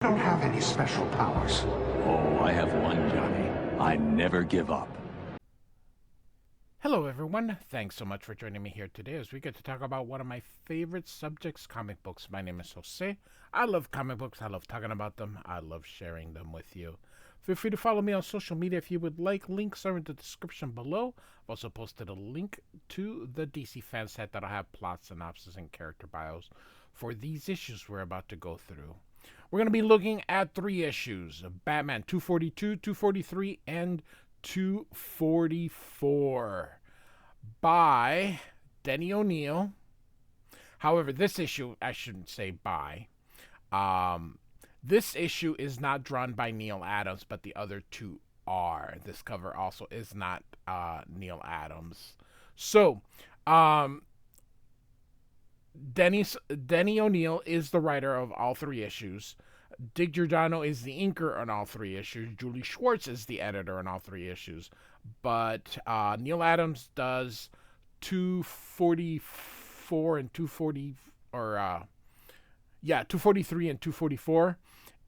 don't have any special powers. Oh, I have one, Johnny. I never give up. Hello, everyone. Thanks so much for joining me here today as we get to talk about one of my favorite subjects, comic books. My name is Jose. I love comic books. I love talking about them. I love sharing them with you. Feel free to follow me on social media if you would like. Links are in the description below. I've also posted a link to the DC fan set that'll have plot synopsis and character bios for these issues we're about to go through. We're going to be looking at 3 issues, Batman 242, 243, and 244 by Denny O'Neil. However, this issue, I shouldn't say by. This issue is not drawn by Neal Adams, but the other 2 are. This cover also is not Neal Adams. So, Denny O'Neil is the writer of all 3 issues. Dick Giordano is the inker on all 3 issues. Julie Schwartz is the editor on all 3 issues. But Neal Adams does 244 and 240, or 243 and 244,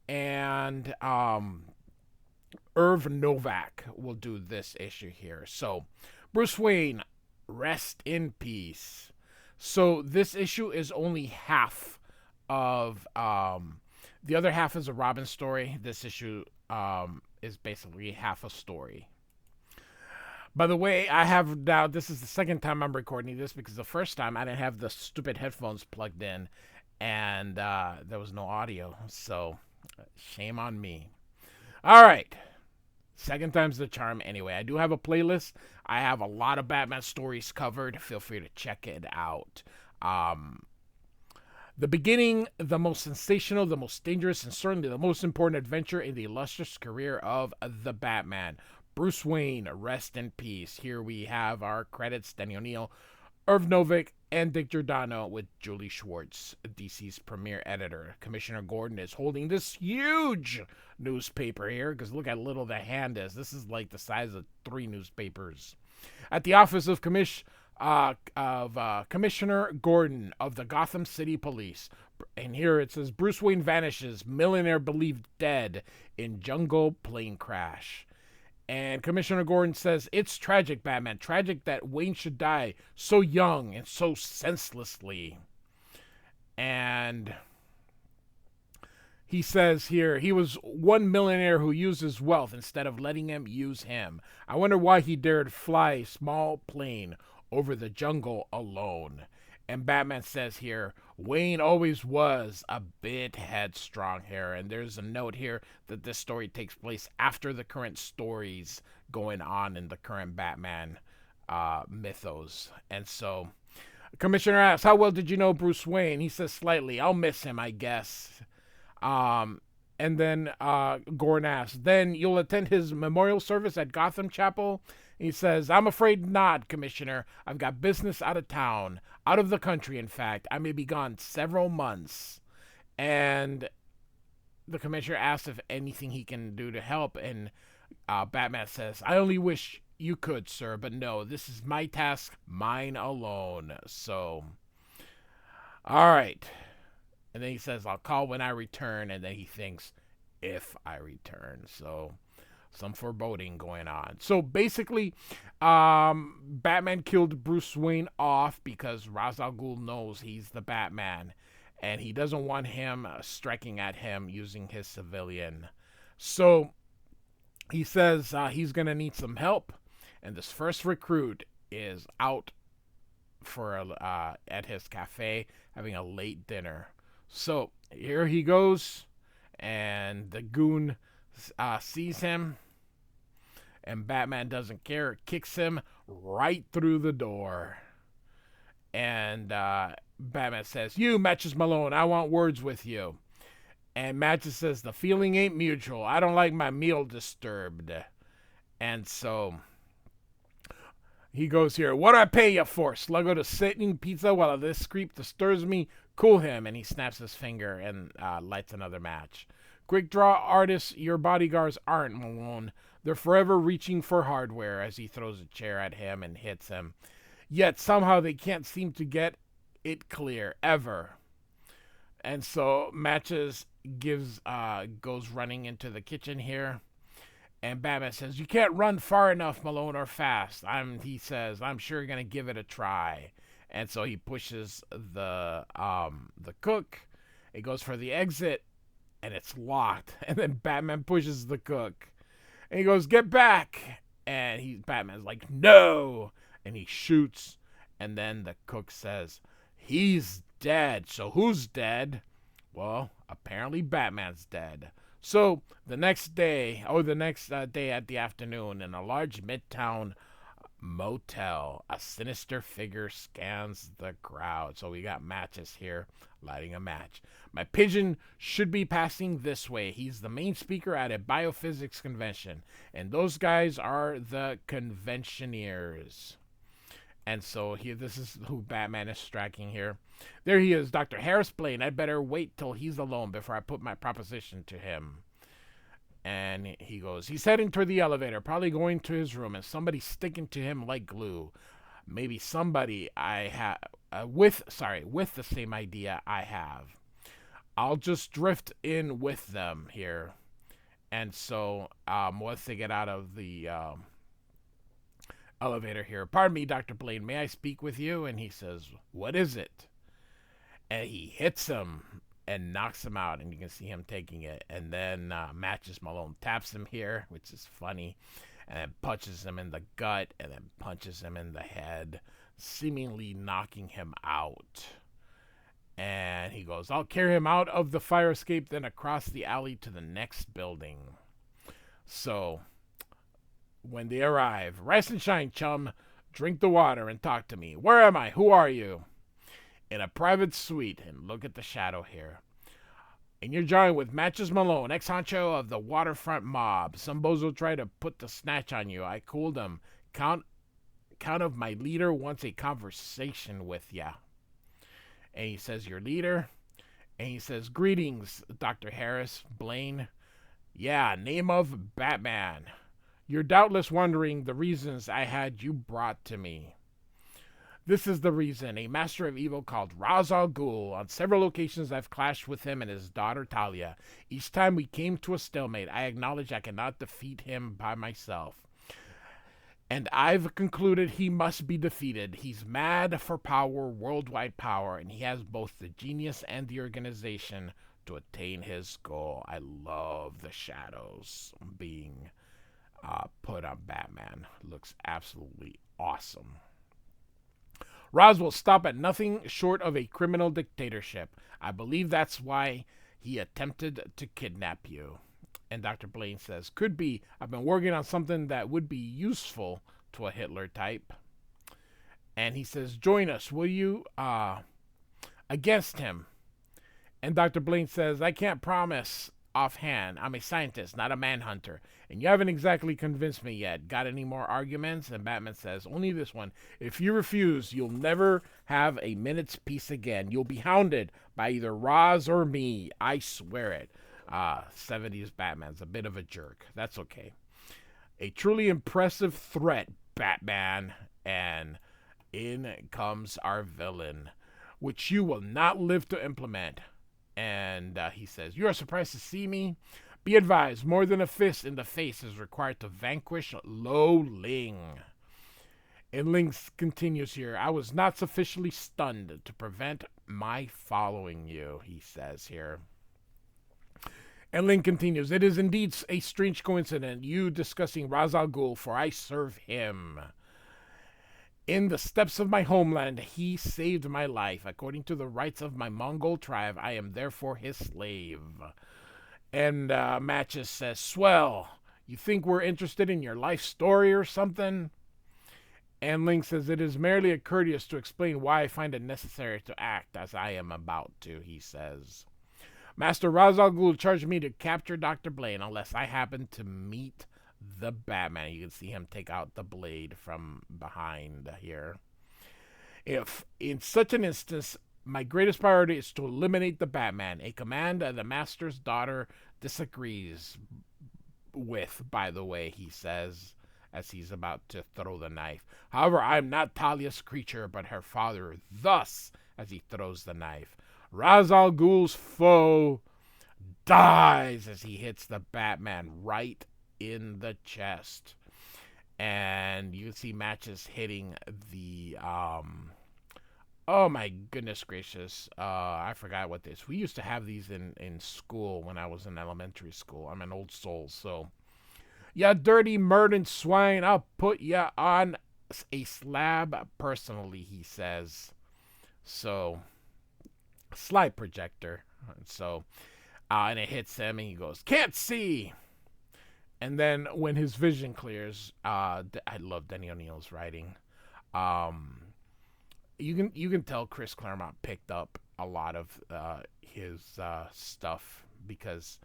and Irv Novak will do this issue here. So, Bruce Wayne, rest in peace. So this issue is only half of the other half is a Robin story. This issue is basically half a story. By the way, I have now, this is the second time I'm recording this because the first time I didn't have the stupid headphones plugged in and there was no audio. So, shame on me. All right. Second time's the charm anyway. I do have a playlist. I have a lot of Batman stories covered. Feel free to check it out. The beginning, the most sensational, the most dangerous, and certainly the most important adventure in the illustrious career of the Batman. Bruce Wayne, rest in peace. Here we have our credits, Denny O'Neil, Irv Novak, and Dick Giordano with Julie Schwartz, DC's premier editor. Commissioner Gordon is holding this huge newspaper here, because look how little the hand is. This is like the size of 3 newspapers. At the office of Commissioner Gordon of the Gotham City Police. And here it says, Bruce Wayne vanishes, millionaire believed dead in jungle plane crash. And Commissioner Gordon says, it's tragic, Batman. Tragic that Wayne should die so young and so senselessly. And he says here, he was one millionaire who used his wealth instead of letting him use him. I wonder why he dared fly a small plane over the jungle alone. And Batman says here, Wayne always was a bit headstrong here. And there's a note here that this story takes place after the current stories going on in the current Batman mythos. And so, Commissioner asks, how well did you know Bruce Wayne? He says, slightly. I'll miss him, I guess. And then Gordon asks, then you'll attend his memorial service at Gotham Chapel? He says, I'm afraid not, Commissioner. I've got business out of town, out of the country, in fact. I may be gone several months. And the Commissioner asks if anything he can do to help. And Batman says, I only wish you could, sir, but no, this is my task, mine alone. So, all right. And then he says, I'll call when I return. And then he thinks, if I return. So, some foreboding going on. So basically, Batman killed Bruce Wayne off because Ra's al Ghul knows he's the Batman. And he doesn't want him striking at him using his civilian. So he says he's going to need some help. And this first recruit is out for at his cafe having a late dinner. So here he goes. And the goon sees him. And Batman doesn't care, kicks him right through the door. And Batman says, you, Matches Malone, I want words with you. And Matches says, the feeling ain't mutual. I don't like my meal disturbed. And so he goes here, what do I pay you for? Sluggo to sit eating pizza while this creep disturbs me? Cool him. And he snaps his finger and lights another match. Quick draw artists, your bodyguards aren't, Malone. They're forever reaching for hardware, as he throws a chair at him and hits him. Yet somehow they can't seem to get it clear, ever. And so Matches goes running into the kitchen here. And Batman says, "You can't run far enough, Malone, or fast." He says, "I'm sure you're gonna give it a try." And so he pushes the cook. He goes for the exit, and it's locked. And then Batman pushes the cook, and he goes, "Get back!" And Batman's like, "No!" And he shoots. And then the cook says, "He's dead." So who's dead? Well, apparently Batman's dead. So the next day at the afternoon, in a large midtown motel, a sinister figure scans the crowd. So we got matches here, lighting a match. "My pigeon should be passing this way. He's the main speaker at a biophysics convention. And those guys are the conventioneers." And so here, this is who Batman is striking here. There he is, Dr. Harris Blaine. "I'd better wait till he's alone before I put my proposition to him." And he goes, he's heading toward the elevator, probably going to his room, and somebody's sticking to him like glue. Maybe somebody I have with the same idea I have. I'll just drift in with them here. And so once they get out of the elevator here, "Pardon me, Dr. Blaine, may I speak with you?" And he says, "What is it?" And he hits him and knocks him out, and you can see him taking it. And then Matches Malone taps him here, which is funny, and then punches him in the gut, and then punches him in the head, seemingly knocking him out. And he goes, "I'll carry him out of the fire escape, then across the alley to the next building." So when they arrive, "Rise and shine, chum. Drink the water and talk to me. Where am I? Who are you?" "In a private suite," and look at the shadow here. "And you're joined with Matches Malone, ex-honcho of the waterfront mob. Some bozo tried to put the snatch on you. I cooled him. Count of my leader wants a conversation with ya." And he says, "Your leader?" And he says, "Greetings, Dr. Harris Blaine. Yeah, name of Batman. You're doubtless wondering the reasons I had you brought to me. This is the reason. A master of evil called Ra's al Ghul. On several occasions I've clashed with him and his daughter Talia. Each time we came to a stalemate. I acknowledge I cannot defeat him by myself. And I've concluded he must be defeated. He's mad for power, worldwide power, and he has both the genius and the organization to attain his goal." I love the shadows being put on Batman. Looks absolutely awesome. "Ra's will stop at nothing short of a criminal dictatorship. I believe that's why he attempted to kidnap you." And Dr. Blaine says, "Could be. I've been working on something that would be useful to a Hitler type." And he says, "Join us, will you, against him?" And Dr. Blaine says, "I can't promise offhand. I'm a scientist, not a manhunter. And you haven't exactly convinced me yet. Got any more arguments?" And Batman says, "Only this one. If you refuse, you'll never have a minute's peace again. You'll be hounded by either Ra's or me. I swear it." 70s Batman's a bit of a jerk. That's okay. "A truly impressive threat, Batman." And in comes our villain, "which you will not live to implement." And he says, "You are surprised to see me? Be advised, more than a fist in the face is required to vanquish Lo Ling." And Ling continues here, "I was not sufficiently stunned to prevent my following you," he says here. And Ling continues, "It is indeed a strange coincidence, you discussing Ra's al Ghul, for I serve him. In the steppes of my homeland, he saved my life. According to the rights of my Mongol tribe, I am therefore his slave." And Matches says, "Swell. You think we're interested in your life story or something?" And Ling says, "It is merely a courteous to explain why I find it necessary to act as I am about to," he says. "Master Ra's al Ghul charged me to capture Dr. Blaine unless I happen to meet the Batman." You can see him take out the blade from behind here. "If in such an instance, my greatest priority is to eliminate the Batman, a command the Master's daughter disagrees with, by the way," he says, as he's about to throw the knife. "However, I am not Talia's creature, but her father." Thus, as he throws the knife, "Ra's al Ghul's foe dies as he hits the Batman right in the chest. And you can see Matches hitting the oh my goodness gracious. I forgot what this. We used to have these in school when I was in elementary school. I'm an old soul, so ya dirty murdered swine, I'll put ya on a slab personally, he says. So slide projector. So and it hits him and he goes, "Can't see." And then when his vision clears, I love Denny O'Neil's writing. Um, you can tell Chris Claremont picked up a lot of his stuff because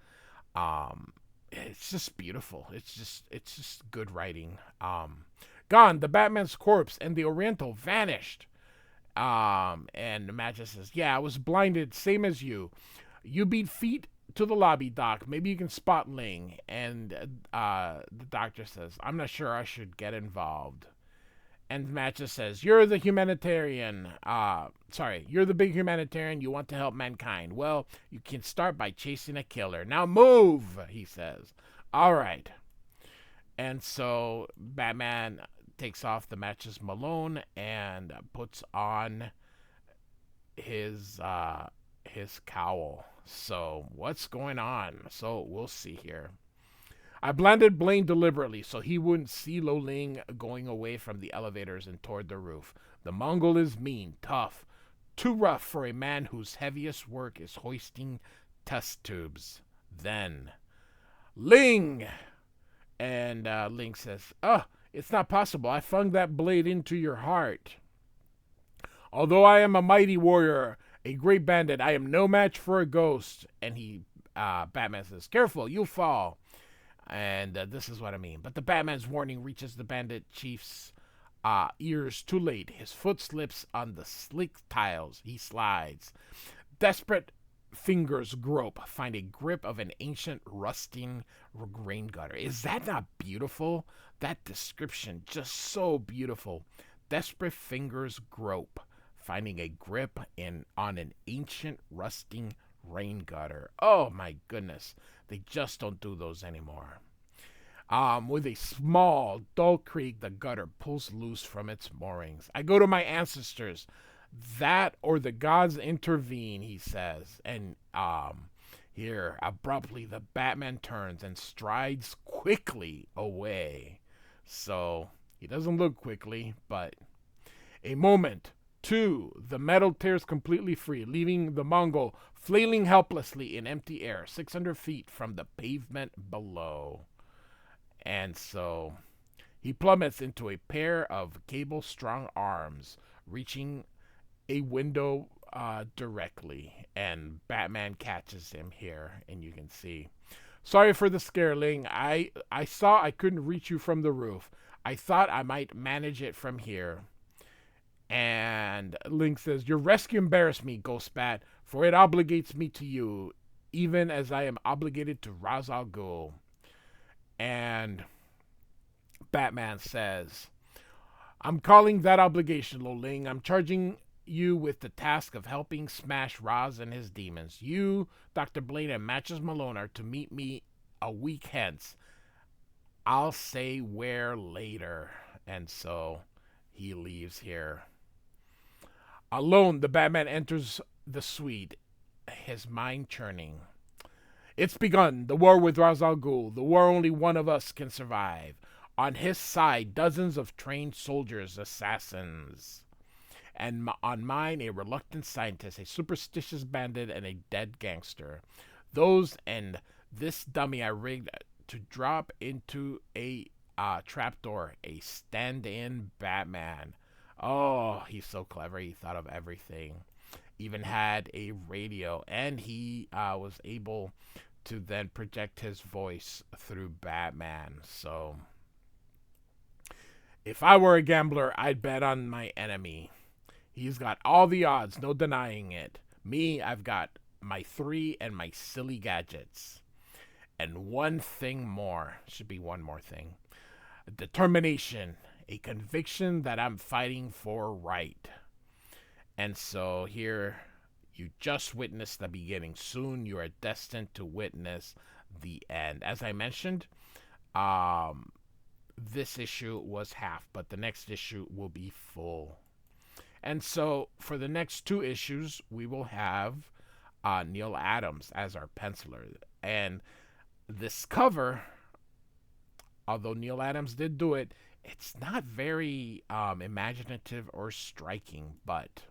it's just beautiful. It's just good writing. Gone. The Batman's corpse and the Oriental vanished. And Matches says, "Yeah, I was blinded, same as you. You beat feet to the lobby, Doc. Maybe you can spot Ling." And the doctor says, "I'm not sure I should get involved." And Matches says, "You're the humanitarian. You're the big humanitarian. You want to help mankind. Well, you can start by chasing a killer. Now move," he says. All right. And so Batman takes off the Matches Malone and puts on his cowl. So what's going on? So we'll see here. "I blinded Blaine deliberately so he wouldn't see Lo Ling going away from the elevators and toward the roof. The Mongol is mean, tough, too rough for a man whose heaviest work is hoisting test tubes. Then, Ling!" And Ling says, "It's not possible. I flung that blade into your heart. Although I am a mighty warrior, a great bandit, I am no match for a ghost." And Batman says, "Careful, you'll fall." And this is what I mean. But the Batman's warning reaches the bandit chief's ears too late. His foot slips on the slick tiles. He slides. Desperate fingers grope, find a grip of an ancient rusting rain gutter. Is that not beautiful? That description, just so beautiful. Desperate fingers grope, finding a grip on an ancient rusting rain gutter. Oh my goodness. They just don't do those anymore. With a small, dull creak, the gutter pulls loose from its moorings. "I go to my ancestors. That or the gods intervene," he says. And here, abruptly, the Batman turns and strides quickly away. So he doesn't look quickly, but a moment. Two, the metal tears completely free, leaving the Mongol flailing helplessly in empty air, 600 feet from the pavement below. And so he plummets into a pair of cable-strung arms, reaching a window directly. And Batman catches him here, and you can see. "Sorry for the scare, Ling. I saw I couldn't reach you from the roof. I thought I might manage it from here." And Ling says, "Your rescue embarrassed me, Ghostbat, for it obligates me to you, even as I am obligated to Ra's al Ghul." And Batman says, "I'm calling that obligation, Lo Ling. I'm charging you with the task of helping smash Ra's and his demons. You, Dr. Blaine, and Matches Malone are to meet me a week hence. I'll say where later." And so he leaves here. Alone, the Batman enters the suite, his mind churning. "It's begun. The war with Ra's al Ghul. The war only one of us can survive. On his side, dozens of trained soldiers, assassins. And on mine, a reluctant scientist, a superstitious bandit, and a dead gangster. Those and this dummy I rigged to drop into a trapdoor, a stand-in Batman. Oh, he's so clever. He thought of everything. Even had a radio, and he was able to then project his voice through Batman. So if I were a gambler, I'd bet on my enemy. He's got all the odds, no denying it. Me, I've got my 3 and my silly gadgets. And one thing more. Should be one more thing. Determination. A conviction that I'm fighting for right." And so here You just witnessed the beginning. Soon you are destined to witness the end. As I mentioned, this issue was half, but the next issue will be full. And so for the next 2 issues, we will have Neal Adams as our penciler. And this cover, although Neal Adams did do it, it's not very imaginative or striking, but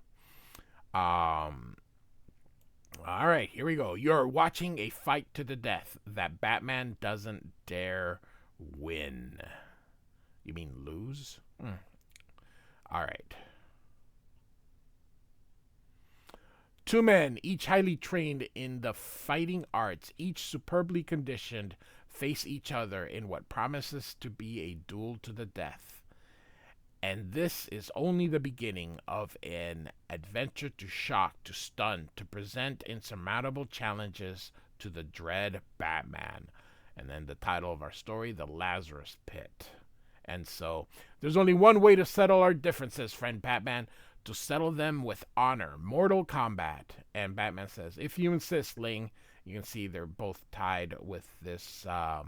all right, here we go. You're watching a fight to the death that Batman doesn't dare win. You mean lose? All right. 2 men, each highly trained in the fighting arts, each superbly conditioned, face each other in what promises to be a duel to the death. And this is only the beginning of an adventure to shock, to stun, to present insurmountable challenges to the dread Batman. And then the title of our story, The Lazarus Pit. And so, there's only one way to settle our differences, friend Batman, to settle them with honor, mortal combat. And Batman says, if you insist, Ling. You can see they're both tied with this, oh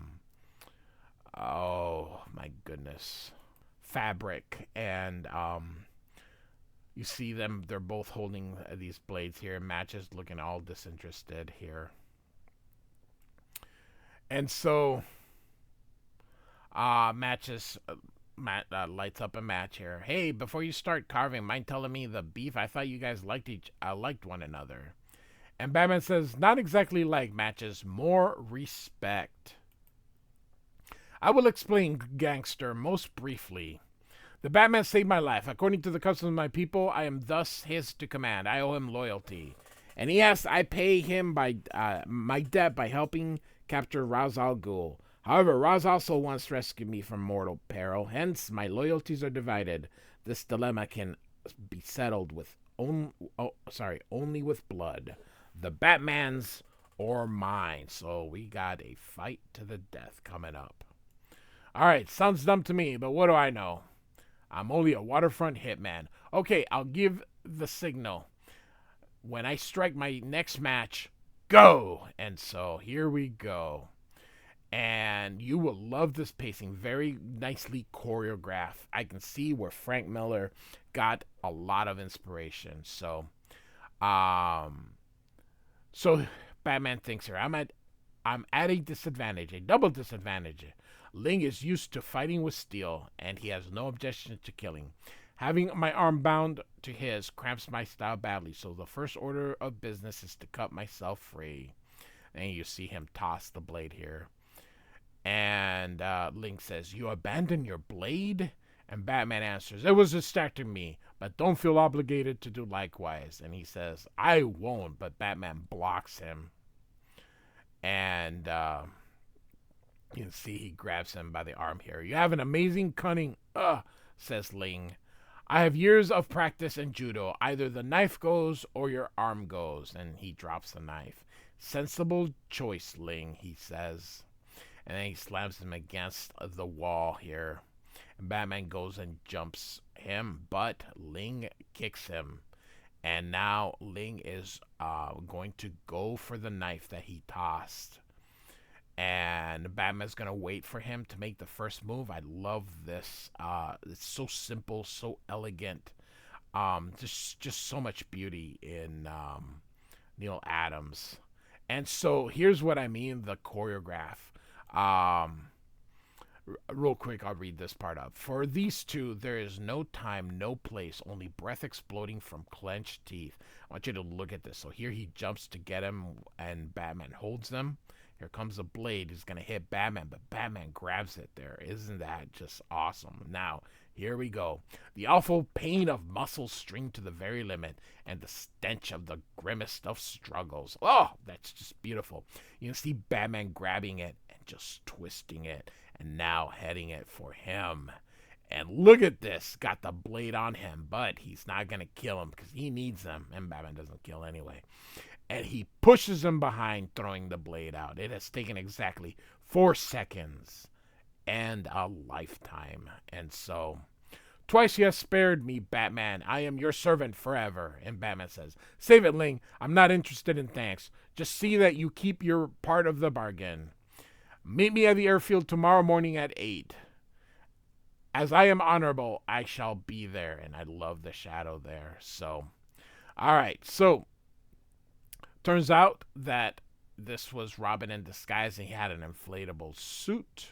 my goodness, fabric. And you see them, they're both holding these blades here. Matches looking all disinterested here. And so, Matches lights up a match here. Hey, before you start carving, mind telling me the beef? I thought you guys liked one another. And Batman says, not exactly like, Matches, more respect. I will explain, gangster, most briefly. The Batman saved my life. According to the customs of my people, I am thus his to command. I owe him loyalty. And I pay him by my debt by helping capture Ra's al Ghul. However, Ra's also once rescued me from mortal peril. Hence, my loyalties are divided. This dilemma can be settled with only with blood. The Batman's or mine. So we got a fight to the death coming up. All right, sounds dumb to me, but what do I know? I'm only a waterfront hitman. Okay, I'll give the signal. When I strike my next match, go! And so here we go. And you will love this pacing. Very nicely choreographed. I can see where Frank Miller got a lot of inspiration. So Batman thinks here, I'm at a disadvantage, a double disadvantage. Ling is used to fighting with steel, and he has no objection to killing. Having my arm bound to his cramps my style badly, so the first order of business is to cut myself free. And you see him toss the blade here. And Ling says, you abandon your blade? And Batman answers, it was distracting me, but don't feel obligated to do likewise. And he says, I won't, but Batman blocks him. And you can see he grabs him by the arm here. You have an amazing cunning, says Ling. I have years of practice in judo. Either the knife goes or your arm goes. And he drops the knife. Sensible choice, Ling, he says. And then he slams him against the wall here. And Batman goes and jumps him, but Ling kicks him. And now Ling is going to go for the knife that he tossed. And Batman's going to wait for him to make the first move. I love this. It's so simple, so elegant. Just so much beauty in Neal Adams. And so here's what I mean, the choreograph. Real quick, I'll read this part up. For these two, there is no time, no place, only breath exploding from clenched teeth. I want you to look at this. So here he jumps to get him, and Batman holds them. Here comes a blade. He's going to hit Batman, but Batman grabs it there. Isn't that just awesome? Now, here we go. The awful pain of muscles strained to the very limit, and the stench of the grimmest of struggles. Oh, that's just beautiful. You can see Batman grabbing it and just twisting it, and now heading it for him. And look at this. Got the blade on him, but he's not going to kill him because he needs them, and Batman doesn't kill anyway. And he pushes him behind, throwing the blade out. It has taken exactly 4 seconds and a lifetime. And so, Twice you have spared me, Batman. I am your servant forever. And Batman says, save it, Ling. I'm not interested in thanks. Just see that you keep your part of the bargain. Meet me at the airfield tomorrow morning at 8. As I am honorable, I shall be there. And I love the shadow there. So, all right. So, turns out that this was Robin in disguise, and he had an inflatable suit.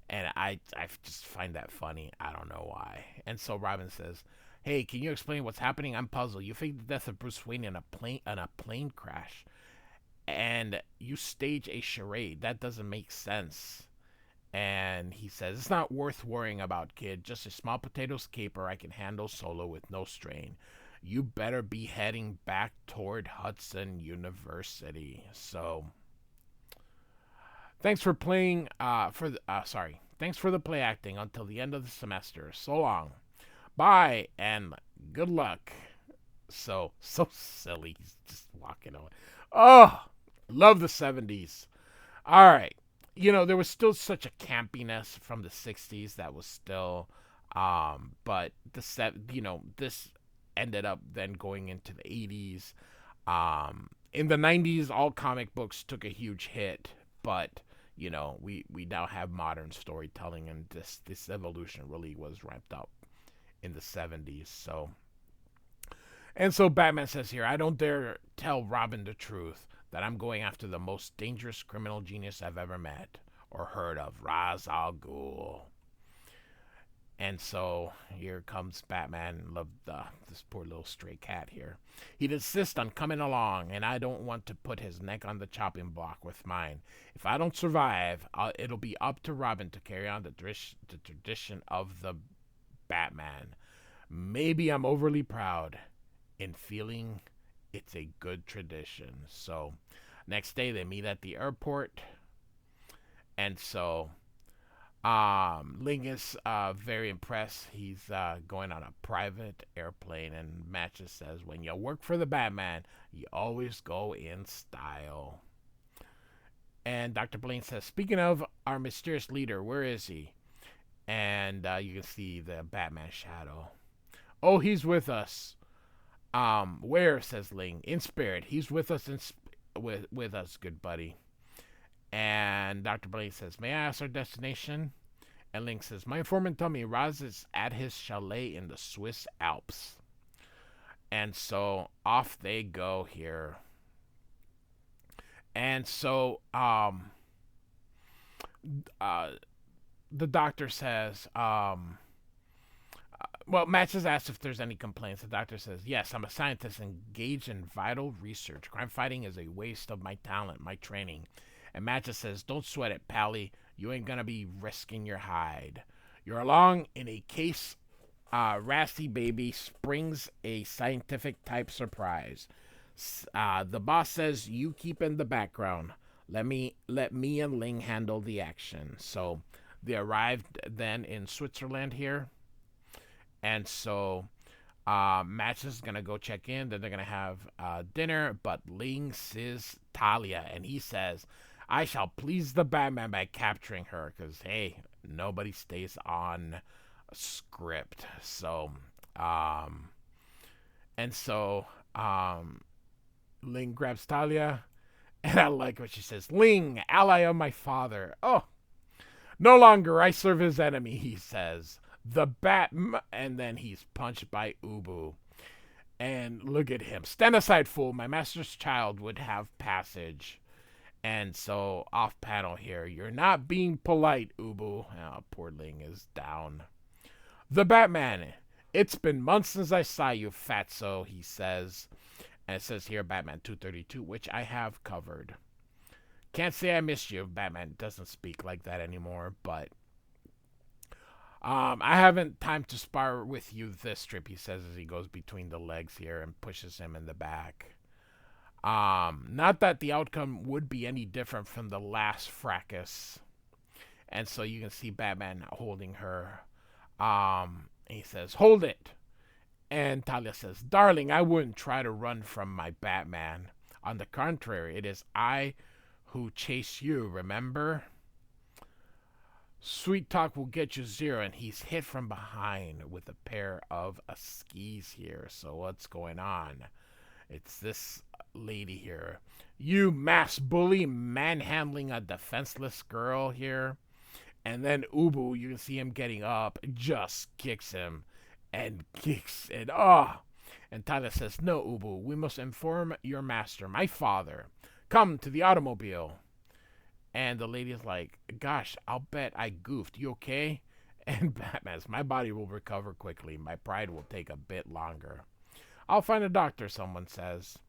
And I just find that funny. I don't know why. And so Robin says, hey, can you explain what's happening? I'm puzzled. You faked the death of Bruce Wayne in a plane crash. And you stage a charade. That doesn't make sense. And he says, it's not worth worrying about, kid. Just a small potatoes caper I can handle solo with no strain. You better be heading back toward Hudson University. So, thanks for playing, thanks for the play acting until the end of the semester. So long. Bye, and good luck. So silly. He's just walking away. Oh, love the 70s. All right. There was still such a campiness from the 60s that was still, but this ended up then going into the 80s. In the 90s, all comic books took a huge hit, but we now have modern storytelling, and this evolution really was ramped up in the 70s. So Batman says here, I don't dare tell Robin the truth, that I'm going after the most dangerous criminal genius I've ever met or heard of, Ra's al Ghul. And so here comes Batman. Love this poor little stray cat here. He'd insist on coming along, and I don't want to put his neck on the chopping block with mine. If I don't survive, it'll be up to Robin to carry on the tradition of the Batman. Maybe I'm overly proud in feeling it's a good tradition. So next day they meet at the airport, and so Ling is very impressed. He's going on a private airplane, and Matches says, when you work for the Batman, you always go in style. And Dr. Blaine says, speaking of our mysterious leader, where is he? And you can see the Batman shadow. Oh, he's with us. Where? Says Ling. In spirit. He's with us with us, good buddy. And Dr. Blaine says, may I ask our destination? And Ling says, my informant told me Raz is at his chalet in the Swiss Alps. And so off they go here. And so the doctor says, Matches asks if there's any complaints. The doctor says, yes, I'm a scientist engaged in vital research. Crime fighting is a waste of my talent, my training. And Matches says, don't sweat it, Pally. You ain't gonna be risking your hide. You're along in a case. Rasty Baby springs a scientific type surprise. The boss says you keep in the background. Let me and Ling handle the action. So they arrived then in Switzerland here. And so Matches is going to go check in. Then they're going to have dinner. But Ling sees Talia, and he says, I shall please the Batman by capturing her. Because, hey, nobody stays on script. So, Ling grabs Talia. And I like what she says. Ling, ally of my father. Oh, no longer I serve his enemy, he says. The and then he's punched by Ubu. And look at him. Stand aside, fool. My master's child would have passage. And so, off panel here. You're not being polite, Ubu. Oh, poor Ling is down. The Batman. It's been months since I saw you, fatso, he says. And it says here, Batman 232, which I have covered. Can't say I missed you. Batman doesn't speak like that anymore, but I haven't time to spar with you this trip, he says as he goes between the legs here and pushes him in the back. Not that the outcome would be any different from the last fracas. And so you can see Batman holding her. He says, hold it. And Talia says, darling, I wouldn't try to run from my Batman. On the contrary, it is I who chase you, remember? Sweet talk will get you zero, and he's hit from behind with a pair of skis here. So what's going on? It's this lady here. You mass bully manhandling a defenseless girl here. And then Ubu, you can see him getting up, just kicks him and kicks and And Tyler says, "No, Ubu, we must inform your master, my father. Come to the automobile." And the lady is like, "Gosh, I'll bet I goofed. You okay?" And Batman says, "My body will recover quickly. My pride will take a bit longer." "I'll find a doctor," someone says.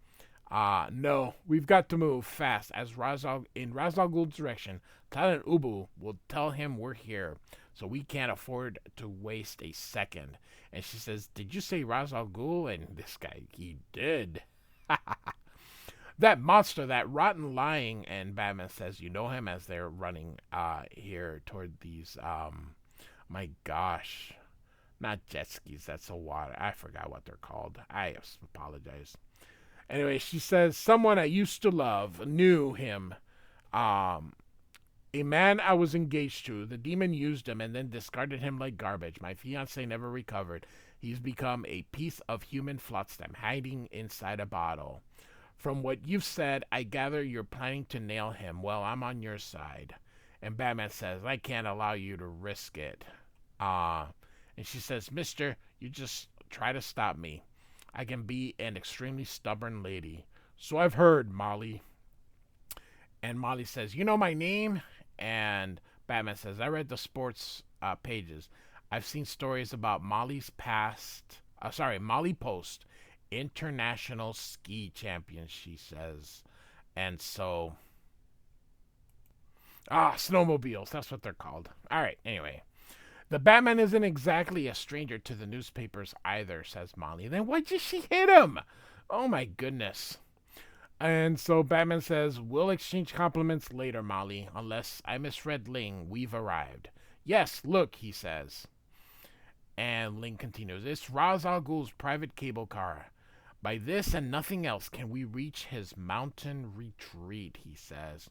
No, we've got to move fast. As Ra's al Ghul's direction, Tyler and Ubu will tell him we're here, so we can't afford to waste a second. And she says, "Did you say Ra's al Ghul?" And this guy, he did. That monster, that rotten lying. And Batman says, "You know him," as they're running here toward these, my gosh, not jet skis, that's a water. I forgot what they're called. I apologize. Anyway, she says, "Someone I used to love knew him. A man I was engaged to. The demon used him and then discarded him like garbage. My fiancé never recovered. He's become a piece of human flotsam hiding inside a bottle. From what you've said, I gather you're planning to nail him. Well, I'm on your side." And Batman says, "I can't allow you to risk it." And she says, "Mister, you just try to stop me. I can be an extremely stubborn lady." "So I've heard, Molly." And Molly says, "You know my name?" And Batman says, "I read the sports pages. I've seen stories about Molly Post, international ski champion," she says. And so, snowmobiles, that's what they're called. All right, anyway. "The Batman isn't exactly a stranger to the newspapers either," says Molly. "Then why did she hit him? Oh my goodness." And so Batman says, "We'll exchange compliments later, Molly. Unless I misread Ling, we've arrived." "Yes, look," he says. And Ling continues, "It's Ra's al Ghul's private cable car. By this and nothing else can we reach his mountain retreat," he says.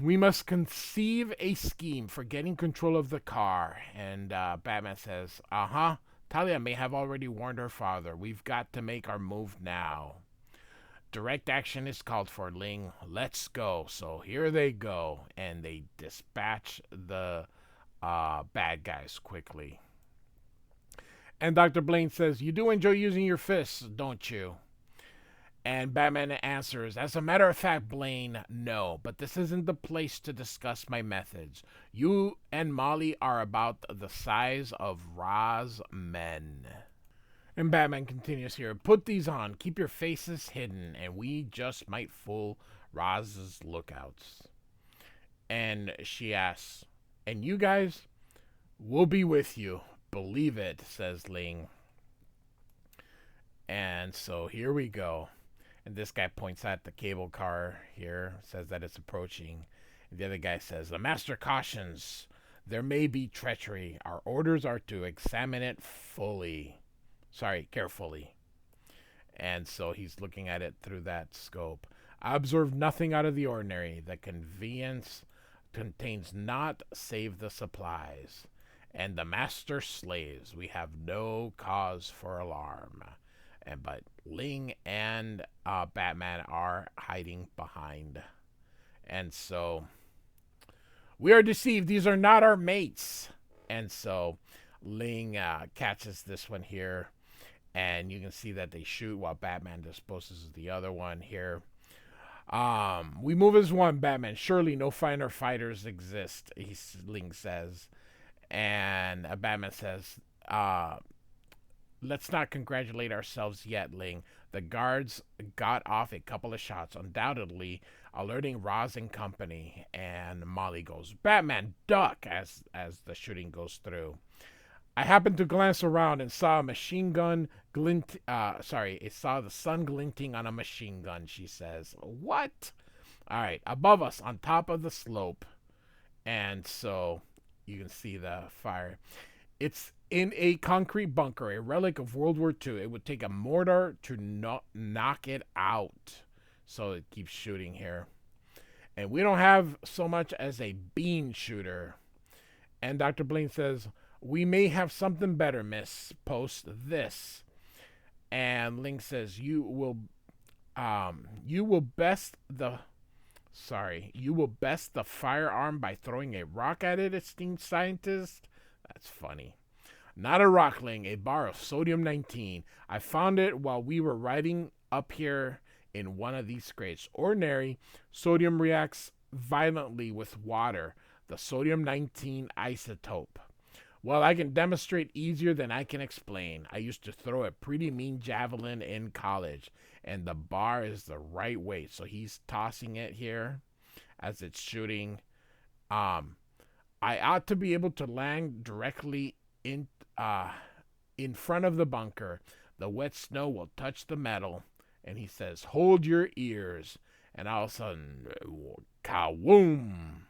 We must conceive a scheme for getting control of the car." And Batman says, "Talia may have already warned her father. We've got to make our move now. Direct action is called for, Ling. Let's go." So here they go, and they dispatch the bad guys quickly. And Dr. Blaine says, "You do enjoy using your fists, don't you?" And Batman answers, "As a matter of fact, Blaine, no. But this isn't the place to discuss my methods. You and Molly are about the size of Ra's men." And Batman continues here, "Put these on. Keep your faces hidden, and we just might fool Raz's lookouts." And she asks, "And you guys?" "We'll be with you. Believe it," says Ling. And so here we go. And this guy points at the cable car here, says that it's approaching. And the other guy says, "The master cautions there may be treachery. Our orders are to examine it carefully." And so he's looking at it through that scope. "I observe nothing out of the ordinary. The conveyance contains naught save the supplies. And the master slaves. We have no cause for alarm." But Ling and Batman are hiding behind. And so, "We are deceived. These are not our mates." And so Ling catches this one here. And you can see that they shoot while Batman disposes of the other one here. "We move as one, Batman. Surely no finer fighters exist," Ling says. And Batman says, "Let's not congratulate ourselves yet, Ling. The guards got off a couple of shots, undoubtedly alerting Ra's and company." And Molly goes, "Batman, duck," as the shooting goes through. "I happened to glance around and saw a machine gun I saw the sun glinting on a machine gun," she says. "What?" "All right, above us, on top of the slope." And so you can see the fire. "It's in a concrete bunker, a relic of World War II. It would take a mortar to knock it out." So it keeps shooting here. And we don't have so much as a bean shooter. And Dr. Blaine says, we may have something better, miss. Post this. And Ling says, you will best the firearm by throwing a rock at it, esteemed scientist. That's funny. Not a rockling, a bar of sodium-19. I found it while we were riding up here in one of these crates. Ordinary sodium reacts violently with water, the sodium-19 isotope. Well, I can demonstrate easier than I can explain. I used to throw a pretty mean javelin in college, and the bar is the right weight. So he's tossing it here as it's shooting. I ought to be able to land directly in front of the bunker. The wet snow will touch the metal. And he says, hold your ears. And all of a sudden, kawoom.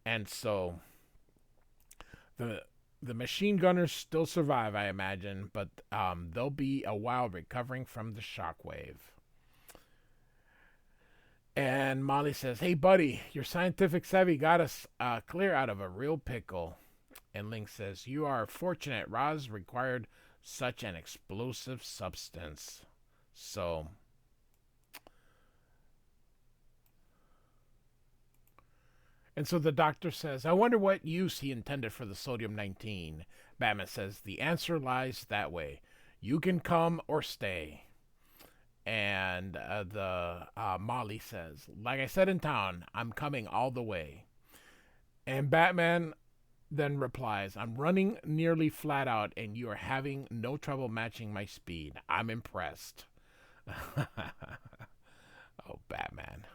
And so the machine gunners still survive, I imagine, but they'll be a while recovering from the shockwave. And Molly says, hey, buddy, your scientific savvy got us clear out of a real pickle. And Ling says, you are fortunate. Roz required such an explosive substance. So the doctor says, I wonder what use he intended for the sodium-19. Batman says, the answer lies that way. You can come or stay. And Molly says, like I said in town, I'm coming all the way. And Batman then replies, I'm running nearly flat out, and you are having no trouble matching my speed. I'm impressed. Oh, Batman.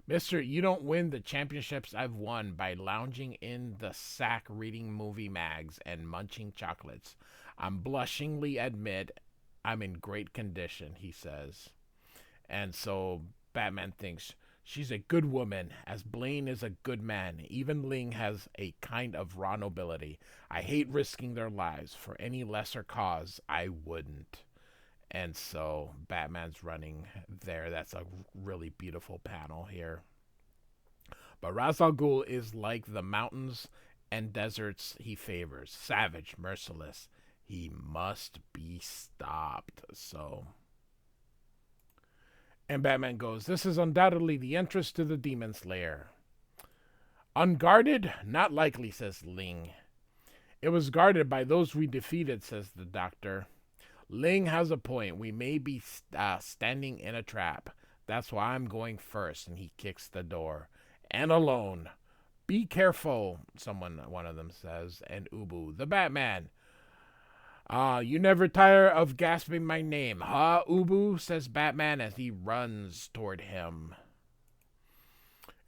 Mister, you don't win the championships I've won by lounging in the sack reading movie mags and munching chocolates. I'm blushingly admit I'm in great condition, he says. And so Batman thinks, she's a good woman, as Blaine is a good man. Even Ling has a kind of raw nobility. I hate risking their lives. For any lesser cause, I wouldn't. And so Batman's running there. That's a really beautiful panel here. But Ra's al Ghul is like the mountains and deserts he favors. Savage, merciless. He must be stopped. So, and Batman goes, this is undoubtedly the entrance to the demon's lair. Unguarded? Not likely, says Ling. It was guarded by those we defeated, says the doctor. Ling has a point. We may be standing in a trap. That's why I'm going first. And he kicks the door. And alone. Be careful, one of them says. And Ubu, the Batman. You never tire of gasping my name, huh, Ubu? Says Batman as he runs toward him.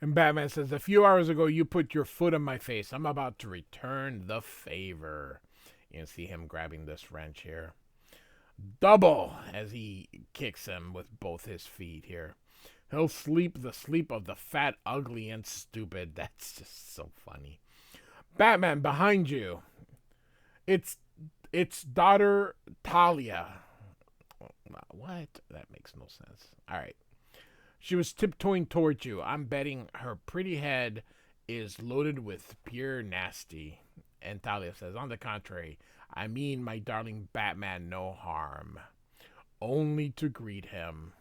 And Batman says, a few hours ago you put your foot on my face. I'm about to return the favor. You can see him grabbing this wrench here. Double as he kicks him with both his feet here. He'll sleep the sleep of the fat, ugly, and stupid. That's just so funny. Batman, behind you. It's daughter Talia. What? That makes no sense. All right. She was tiptoeing towards you. I'm betting her pretty head is loaded with pure nasty. And Talia says, on the contrary, I mean my darling Batman no harm. Only to greet him.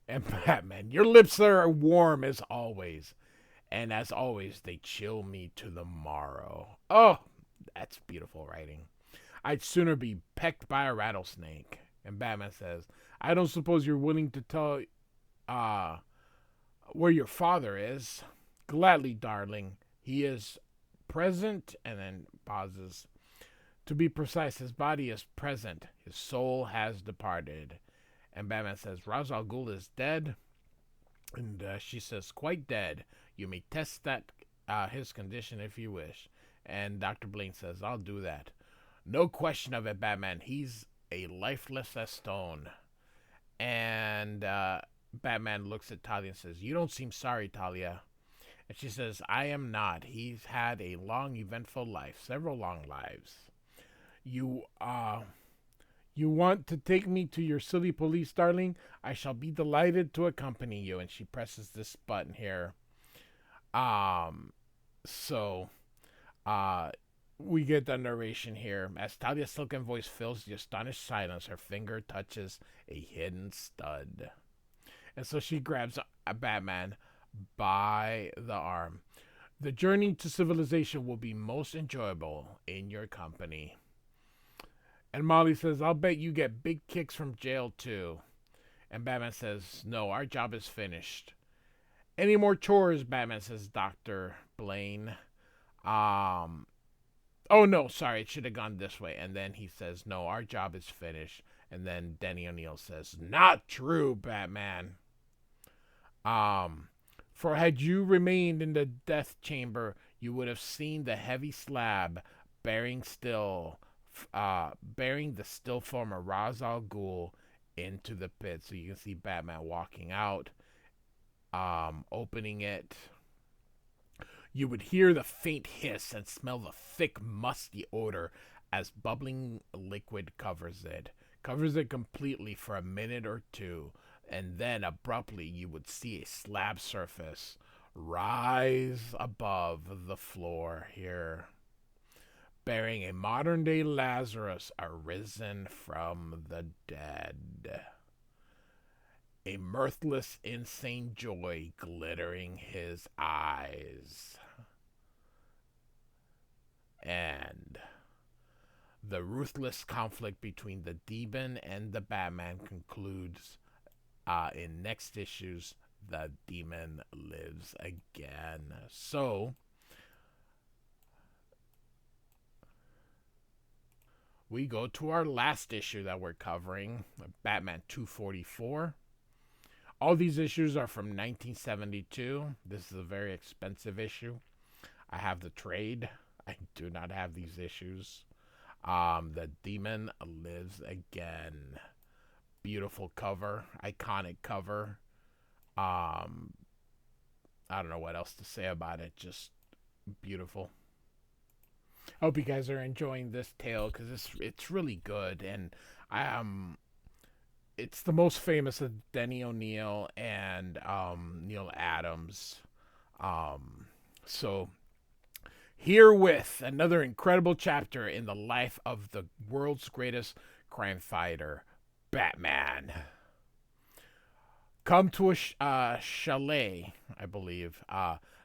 And Batman, your lips are warm as always. And as always, they chill me to the marrow. Oh, that's beautiful writing. I'd sooner be pecked by a rattlesnake. And Batman says, I don't suppose you're willing to tell where your father is. Gladly, darling. He is present, and then pauses. To be precise, his body is present. His soul has departed. And Batman says, Ra's al Ghul is dead. And she says, quite dead. You may test that his condition if you wish. And Dr. Blaine says, I'll do that. No question of it, Batman. He's a lifeless as stone. And Batman looks at Talia and says, you don't seem sorry, Talia. And she says, I am not. He's had a long, eventful life. Several long lives. You You want to take me to your city police, darling? I shall be delighted to accompany you. And she presses this button here. Um, so, uh, we get the narration here. As Talia's silken voice fills the astonished silence, her finger touches a hidden stud. And so she grabs a Batman by the arm. The journey to civilization will be most enjoyable in your company. And Molly says, I'll bet you get big kicks from jail too. And Batman says, no, our job is finished. Any more chores, Batman says, Dr. Blaine. Oh no, sorry, it should have gone this way. And then he says, no, our job is finished. And then Denny O'Neil says, not true, Batman. For had you remained in the death chamber, you would have seen the heavy slab bearing the still form of Ra's al Ghul into the pit. So you can see Batman walking out, opening it. You would hear the faint hiss and smell the thick, musty odor as bubbling liquid covers it completely for a minute or two, and then abruptly you would see a slab surface rise above the floor here, bearing a modern-day Lazarus arisen from the dead. A mirthless, insane joy glittering his eyes. And the ruthless conflict between the demon and the Batman concludes in next issues. The demon lives again. So we go to our last issue that we're covering, Batman 244. All these issues are from 1972. This is a very expensive issue. I have the trade. I do not have these issues. The Demon Lives Again. Beautiful cover. Iconic cover. I don't know what else to say about it. Just beautiful. I hope you guys are enjoying this tale because it's really good, and it's the most famous of Denny O'Neil and Neal Adams. So herewith another incredible chapter in the life of the world's greatest crime fighter, Batman. Come to a chalet, I believe,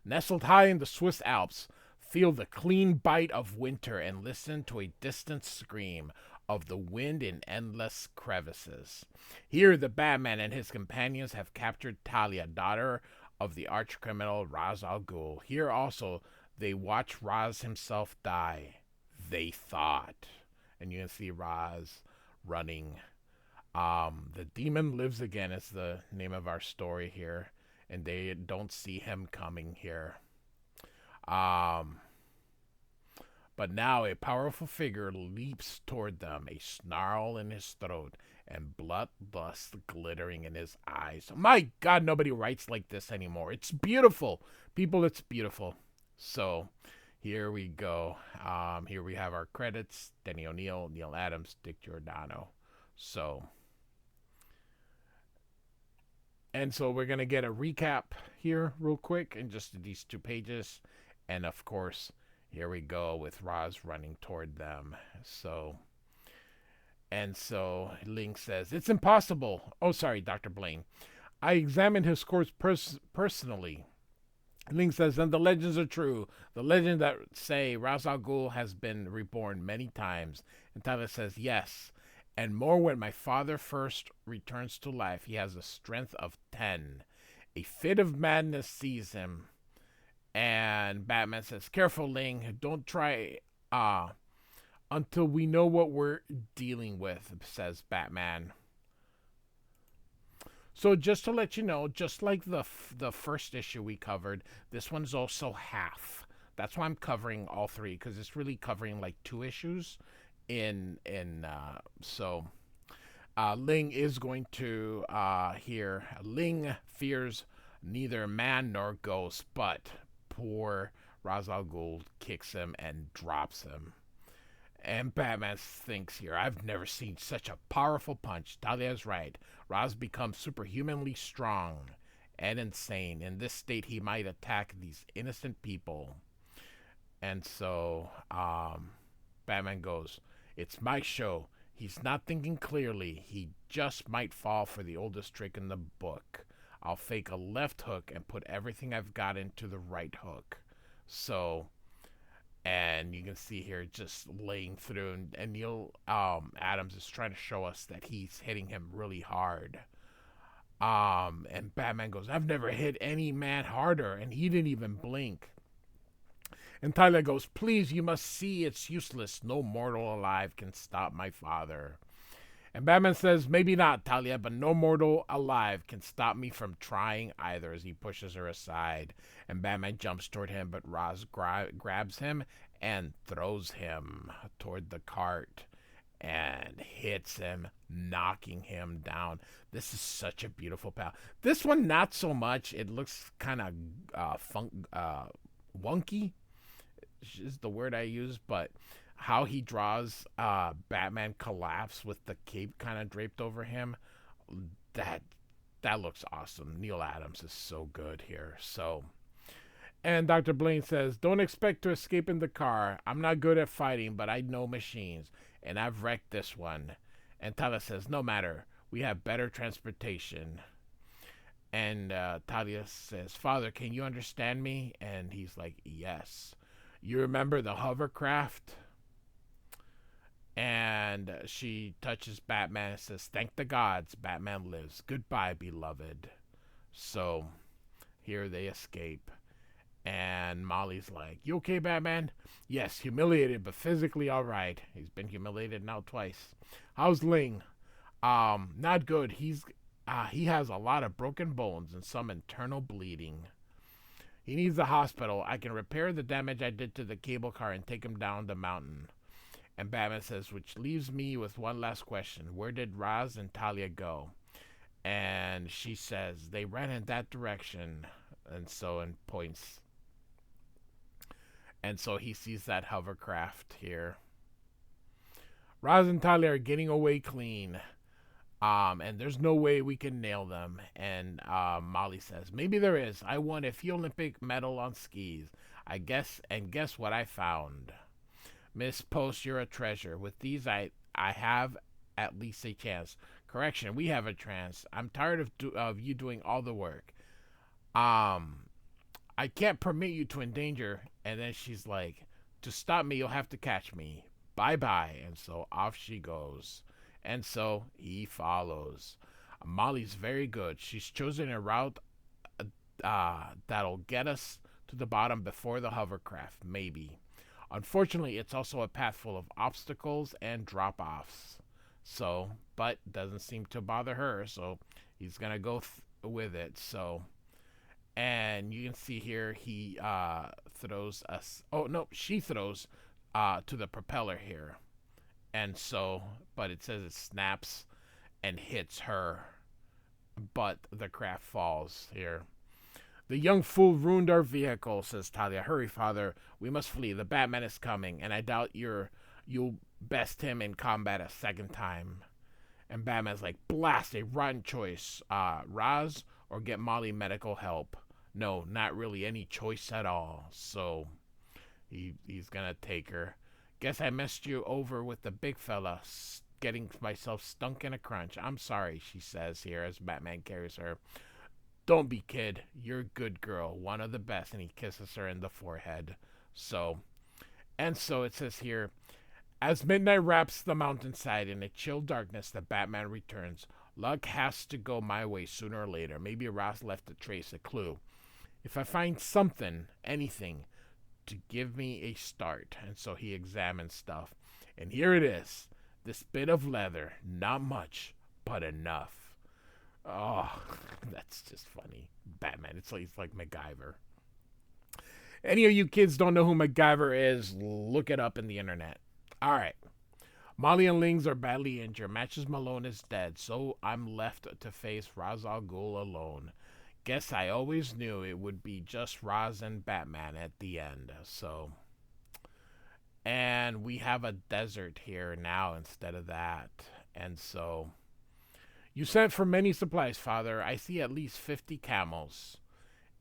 nestled high in the Swiss Alps. Feel the clean bite of winter and listen to a distant scream of the wind in endless crevices. Here, the Batman and his companions have captured Talia, daughter of the arch-criminal Ra's al Ghul. Here also, they watch Ra's himself die. They thought. And you can see Ra's running. The Demon Lives Again is the name of our story here. And they don't see him coming here. But now a powerful figure leaps toward them, a snarl in his throat and bloodlust glittering in his eyes. My God, nobody writes like this anymore. It's beautiful. People, it's beautiful. So here we go. Here we have our credits. Denny O'Neil, Neal Adams, Dick Giordano. So we're going to get a recap here real quick in just these 2 pages. And of course, here we go with Ra's running toward them. So Ling says, it's impossible. Oh, sorry, Dr. Blaine. I examined his corpse personally. Ling says, and the legends are true. The legends that say Ra's al Ghul has been reborn many times. And Tyler says, yes. And more when my father first returns to life. He has the strength of 10. A fit of madness seizes him. And Batman says, careful, Ling. Don't try until we know what we're dealing with, says Batman. So just to let you know, just like the first issue we covered, this one's also half. That's why I'm covering all 3, because it's really covering like 2 issues. So Ling is going to here. Ling fears neither man nor ghost, but poor Ra's al Ghul kicks him and drops him. And Batman thinks here, I've never seen such a powerful punch. Talia's right. Ra's becomes superhumanly strong and insane. In this state, he might attack these innocent people. And so Batman goes, it's my show. He's not thinking clearly. He just might fall for the oldest trick in the book. I'll fake a left hook and put everything I've got into the right hook. So, and you can see here just laying through, and Neal Adams is trying to show us that he's hitting him really hard. And Batman goes, I've never hit any man harder, and he didn't even blink. And Talia goes, please, you must see it's useless. No mortal alive can stop my father. And Batman says, maybe not, Talia, but no mortal alive can stop me from trying either, as he pushes her aside. And Batman jumps toward him, but Ra's grabs him and throws him toward the cart and hits him, knocking him down. This is such a beautiful panel. This one, not so much. It looks kind of wonky, is the word I use, but how he draws Batman collapse with the cape kind of draped over him, that looks awesome. Neal Adams is so good here. So, and Dr. Blaine says, don't expect to escape in the car. I'm not good at fighting, but I know machines, and I've wrecked this one. And Talia says, no matter, we have better transportation. And Talia says, Father, can you understand me? And he's like, yes. You remember the hovercraft? And she touches Batman and says, thank the gods, Batman lives. Goodbye, beloved. So here they escape. And Molly's like, you okay, Batman? Yes, humiliated, but physically all right. He's been humiliated now twice. How's Ling? Not good. He has a lot of broken bones and some internal bleeding. He needs a hospital. I can repair the damage I did to the cable car and take him down the mountain. And Batman says, which leaves me with one last question. Where did Ra's and Talia go? And she says, they ran in that direction. And so, and points. And so he sees that hovercraft here. Ra's and Talia are getting away clean. And there's no way we can nail them. And Molly says, maybe there is. I won a few Olympic medal on skis. Guess what I found? Miss Post, you're a treasure. With these, I have at least a chance. Correction, we have a chance. I'm tired of you doing all the work. I can't permit you to endanger. And then she's like, to stop me, you'll have to catch me. Bye-bye. And so off she goes. And so he follows. Molly's very good. She's chosen a route that'll get us to the bottom before the hovercraft, maybe. Unfortunately, it's also a path full of obstacles and drop-offs. So, but doesn't seem to bother her, so he's going to go with it. So, and you can see here he throws us. Oh, no, she throws to the propeller here. And so, but it says it snaps and hits her. But the craft falls here. The young fool ruined our vehicle, says Talia. Hurry, father. We must flee. The Batman is coming, and I doubt you'll best him in combat a second time. And Batman's like, blast, a rotten choice. Ra's or get Molly medical help. No, not really any choice at all. So he's gonna take her. Guess I messed you over with the big fella, getting myself stunk in a crunch. I'm sorry, she says here as Batman carries her. Don't be, kid. You're a good girl, one of the best. And he kisses her in the forehead. So, and so it says here, as midnight wraps the mountainside in a chill darkness, the Batman returns. Luck has to go my way sooner or later. Maybe Ross left a trace, a clue. If I find something, anything, to give me a start. And so he examines stuff. And here it is. This bit of leather. Not much, but enough. Oh, that's just funny. Batman. It's like MacGyver. Any of you kids don't know who MacGyver is, look it up in the internet. All right. Molly and Lings are badly injured. Matches Malone is dead, so I'm left to face Ra's al Ghul alone. Guess I always knew it would be just Ra's and Batman at the end. So, And we have a desert here now instead of that. And so, you sent for many supplies, Father. I see at least 50 camels.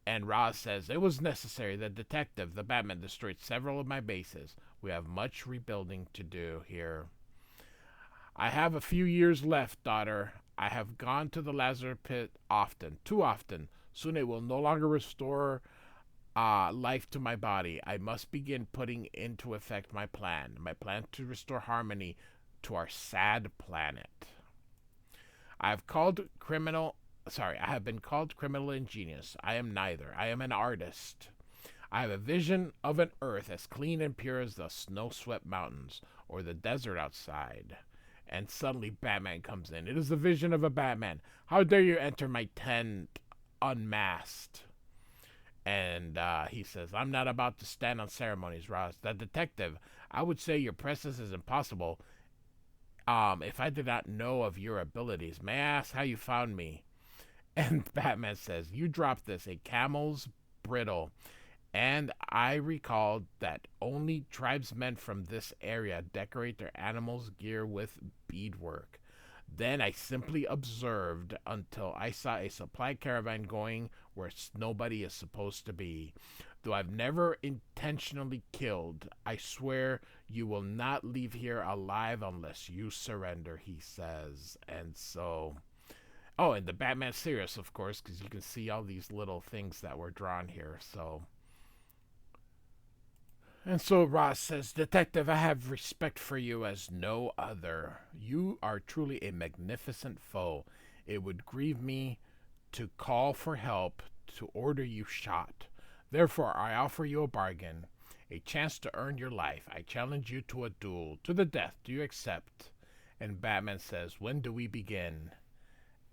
And Roz says, it was necessary. The detective, the Batman, destroyed several of my bases. We have much rebuilding to do here. I have a few years left, daughter. I have gone to the Lazarus pit often, too often. Soon it will no longer restore life to my body. I must begin putting into effect my plan to restore harmony to our sad planet. I have been called criminal ingenious. I am neither. I am an artist. I have a vision of an earth as clean and pure as the snow-swept mountains or the desert outside. And suddenly Batman comes in. It is the vision of a Batman. How dare you enter my tent unmasked? And he says, I'm not about to stand on ceremonies, Ross. The detective, I would say your presence is impossible if I did not know of your abilities. May I ask how you found me? And Batman says, you dropped this, a camel's bridle. And I recalled that only tribesmen from this area decorate their animals' gear with beadwork. Then I simply observed until I saw a supply caravan going where nobody is supposed to be. Though I've never intentionally killed, I swear you will not leave here alive unless you surrender, he says. And so... Oh, and the Batman serious, of course, because you can see all these little things that were drawn here, so... And so Ross says, Detective, I have respect for you as no other. You are truly a magnificent foe. It would grieve me to call for help, to order you shot. Therefore, I offer you a bargain, a chance to earn your life. I challenge you to a duel, to the death. Do you accept? And Batman says, when do we begin?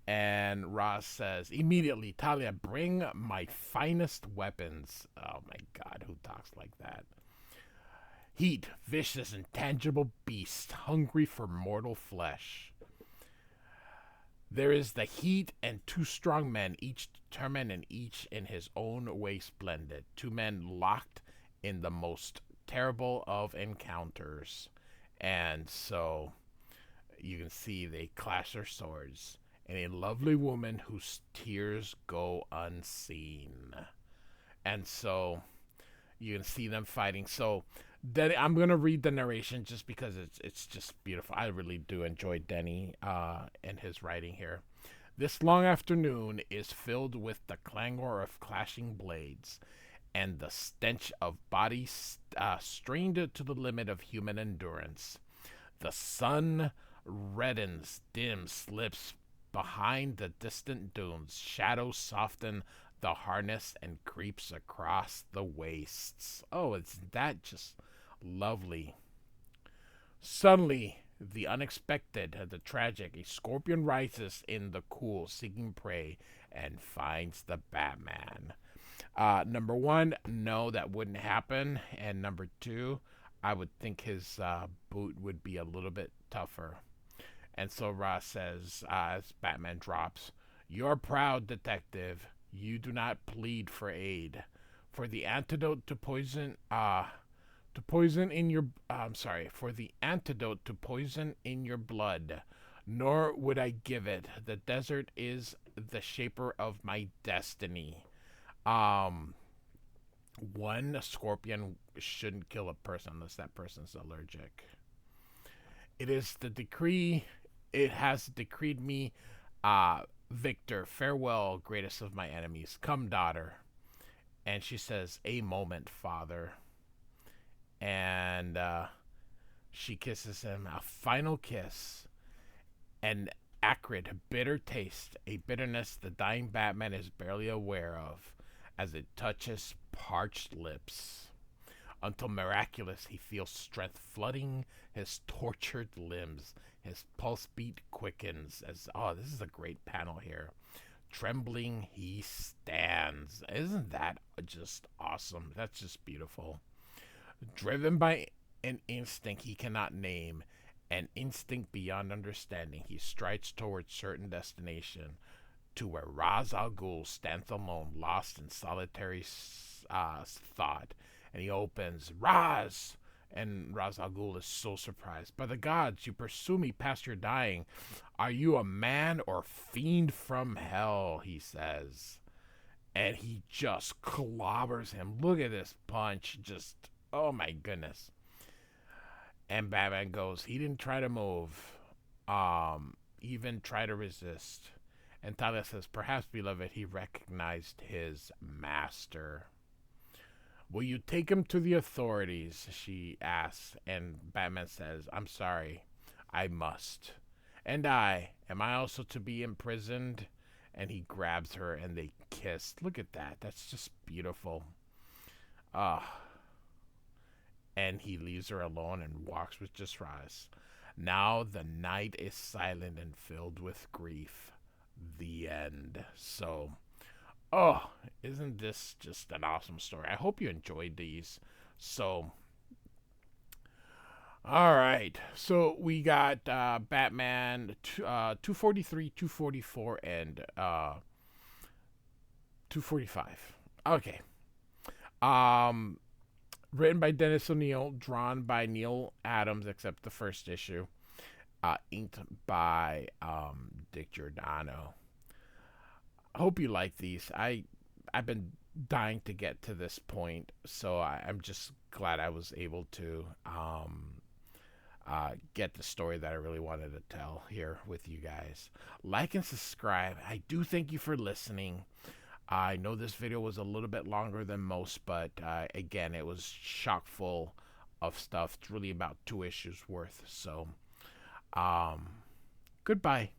And Ross says, immediately, Talia, bring my finest weapons. Oh my God, who talks like that? Heat, vicious, intangible beast, hungry for mortal flesh. There is the heat and two strong men, each determined and each in his own way splendid. Two men locked in the most terrible of encounters. And so you can see they clash their swords. And a lovely woman whose tears go unseen. And so you can see them fighting. So Denny, I'm gonna read the narration just because it's just beautiful. I really do enjoy Denny and his writing here. This long afternoon is filled with the clangor of clashing blades and the stench of bodies strained to the limit of human endurance. The sun reddens, dims, slips behind the distant dunes. Shadows soften the harness and creeps across the wastes. Oh, it's that just lovely. Suddenly, the unexpected, the tragic, a scorpion rises in the cool, seeking prey, and finds the Batman. Number one, no, that wouldn't happen. And number two, I would think his boot would be a little bit tougher. And so Ross says, as Batman drops, you're proud, detective. You do not plead for aid. For the antidote to poison, for the antidote to poison in your blood, nor would I give it. The desert is the shaper of my destiny. One scorpion shouldn't kill a person unless that person's allergic. It is the decree. It has decreed me, Victor. Farewell, greatest of my enemies. Come, daughter. And she says, a moment, father. And she kisses him, a final kiss, an acrid, bitter taste, a bitterness the dying Batman is barely aware of as it touches parched lips. Until miraculous, he feels strength flooding his tortured limbs. His pulse beat quickens as, oh, this is a great panel here. Trembling, he stands. Isn't that just awesome? That's just beautiful. Driven by an instinct he cannot name, an instinct beyond understanding, he strides towards certain destination, to where Ra's al Ghul stands alone, lost in solitary thought. And he opens, Ra's! And Ra's al Ghul is so surprised. By the gods, you pursue me past your dying. Are you a man or fiend from hell? He says. And he just clobbers him. Look at this punch. Just, oh my goodness. And Batman goes, he didn't try to move. Even try to resist. And Talia says, perhaps, beloved, he recognized his master. Will you take him to the authorities? She asks, and Batman says, I'm sorry, I must. And am I also to be imprisoned? And he grabs her and they kiss. Look at that. That's just beautiful. And he leaves her alone and walks with just Ra's. Now the night is silent and filled with grief. The end. So, isn't this just an awesome story? I hope you enjoyed these. So, all right. So we got Batman 243, 244, and 245. Okay. Written by Dennis O'Neil, drawn by Neal Adams, except the first issue. Inked by Dick Giordano. I hope you like these. I've been dying to get to this point, so I'm just glad I was able to get the story that I really wanted to tell here with you guys. Like and subscribe. I do thank you for listening. I know this video was a little bit longer than most, but again, it was chock full of stuff. It's really about 2 issues worth. So, goodbye.